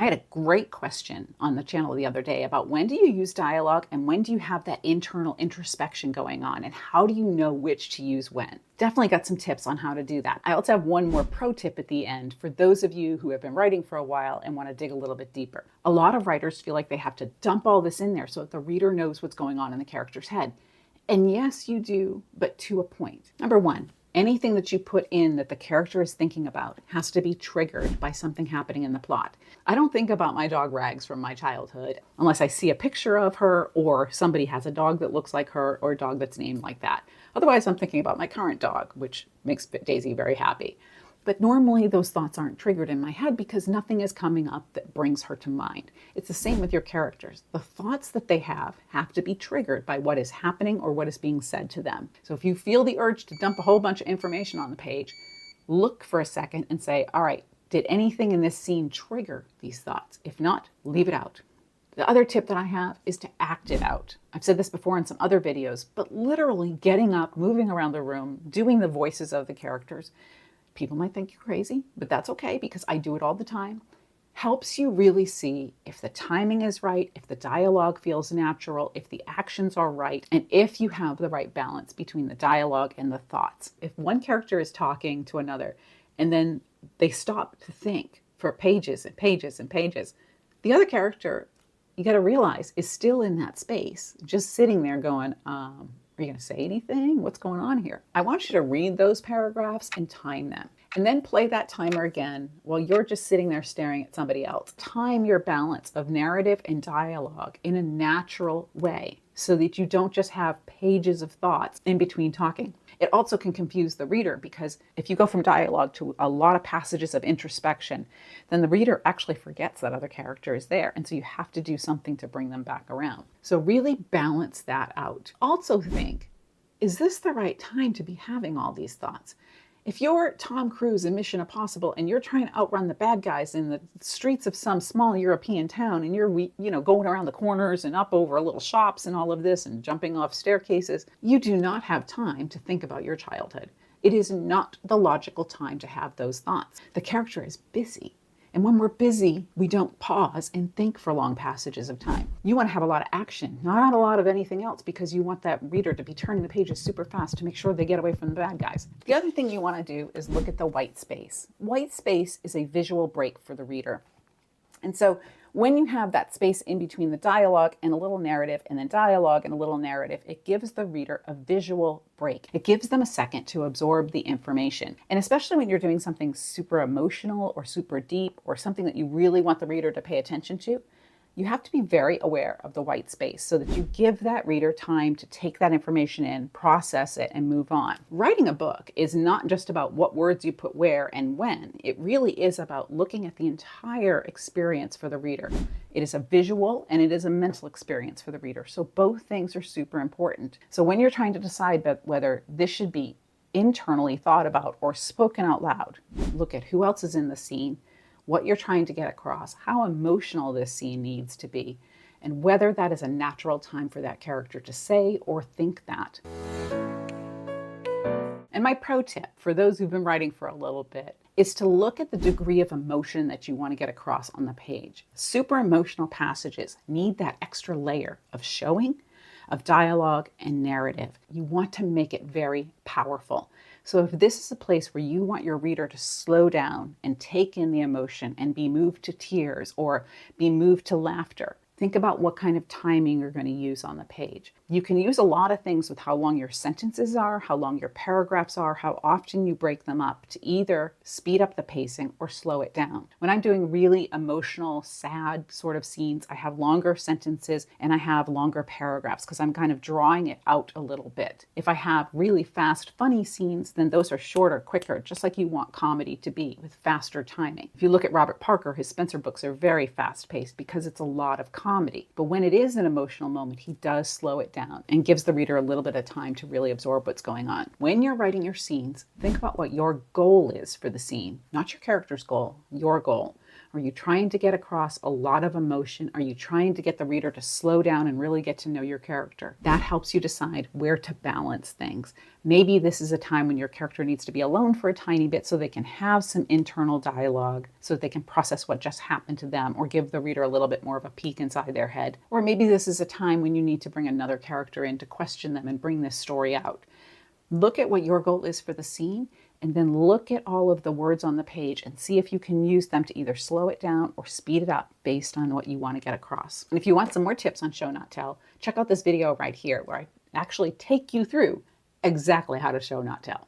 I had a great question on the channel the other day about when do you use dialogue and when do you have that internal introspection going on, and how do you know which to use when? Definitely got some tips on how to do that. I also have one more pro tip at the end for those of you who have been writing for a while and want to dig a little bit deeper. A lot of writers feel like they have to dump all this in there so that the reader knows what's going on in the character's head. And yes, you do, but to a point. Number one, anything that you put in that the character is thinking about has to be triggered by something happening in the plot. I don't think about my dog Rags from my childhood unless I see a picture of her or somebody has a dog that looks like her or a dog that's named like that. Otherwise, I'm thinking about my current dog, which makes Daisy very happy. But normally those thoughts aren't triggered in my head because nothing is coming up that brings her to mind. It's the same with your characters. The thoughts that they have to be triggered by what is happening or what is being said to them. So if you feel the urge to dump a whole bunch of information on the page, look for a second and say, all right, did anything in this scene trigger these thoughts? If not, leave it out. The other tip that I have is to act it out. I've said this before in some other videos, but literally getting up, moving around the room, doing the voices of the characters. People might think you're crazy, but that's okay because I do it all the time. Helps you really see if the timing is right, if the dialogue feels natural, if the actions are right, and if you have the right balance between the dialogue and the thoughts. If one character is talking to another and then they stop to think for pages and pages and pages, the other character, you got to realize, is still in that space, just sitting there going, are you going to say anything? What's going on here? I want you to read those paragraphs and time them. And then play that timer again while you're just sitting there staring at somebody else. Time your balance of narrative and dialogue in a natural way so that you don't just have pages of thoughts in between talking. It also can confuse the reader because if you go from dialogue to a lot of passages of introspection, then the reader actually forgets that other character is there. And so you have to do something to bring them back around. So really balance that out. Also think, is this the right time to be having all these thoughts? If you're Tom Cruise in Mission Impossible and you're trying to outrun the bad guys in the streets of some small European town and you're, going around the corners and up over little shops and all of this and jumping off staircases, you do not have time to think about your childhood. It is not the logical time to have those thoughts. The character is busy. And when we're busy, we don't pause and think for long passages of time. You want to have a lot of action, not a lot of anything else, because you want that reader to be turning the pages super fast to make sure they get away from the bad guys. The other thing you want to do is look at the white space. White space is a visual break for the reader. And so when you have that space in between the dialogue and a little narrative and then dialogue and a little narrative, it gives the reader a visual break. It gives them a second to absorb the information. And especially when you're doing something super emotional or super deep or something that you really want the reader to pay attention to, you have to be very aware of the white space so that you give that reader time to take that information in, process it, and move on. Writing a book is not just about what words you put where and when. It really is about looking at the entire experience for the reader. It is a visual and it is a mental experience for the reader. So both things are super important. So when you're trying to decide whether this should be internally thought about or spoken out loud, look at who else is in the scene, what you're trying to get across, how emotional this scene needs to be, and whether that is a natural time for that character to say or think that. And my pro tip for those who've been writing for a little bit is to look at the degree of emotion that you want to get across on the page. Super emotional passages need that extra layer of showing, of dialogue and narrative. You want to make it very powerful. So if this is a place where you want your reader to slow down and take in the emotion and be moved to tears or be moved to laughter, think about what kind of timing you're going to use on the page. You can use a lot of things with how long your sentences are, how long your paragraphs are, how often you break them up to either speed up the pacing or slow it down. When I'm doing really emotional, sad sort of scenes, I have longer sentences and I have longer paragraphs because I'm kind of drawing it out a little bit. If I have really fast, funny scenes, then those are shorter, quicker, just like you want comedy to be with faster timing. If you look at Robert Parker, his Spencer books are very fast-paced because it's a lot of comedy. But when it is an emotional moment, he does slow it down and gives the reader a little bit of time to really absorb what's going on. When you're writing your scenes, think about what your goal is for the scene, not your character's goal, your goal. Are you trying to get across a lot of emotion? Are you trying to get the reader to slow down and really get to know your character? That helps you decide where to balance things. Maybe this is a time when your character needs to be alone for a tiny bit so they can have some internal dialogue, so that they can process what just happened to them, or give the reader a little bit more of a peek inside their head. Or maybe this is a time when you need to bring another character in to question them and bring this story out. Look at what your goal is for the scene, and then look at all of the words on the page and see if you can use them to either slow it down or speed it up based on what you want to get across. And if you want some more tips on show not tell, check out this video right here where I actually take you through exactly how to show not tell.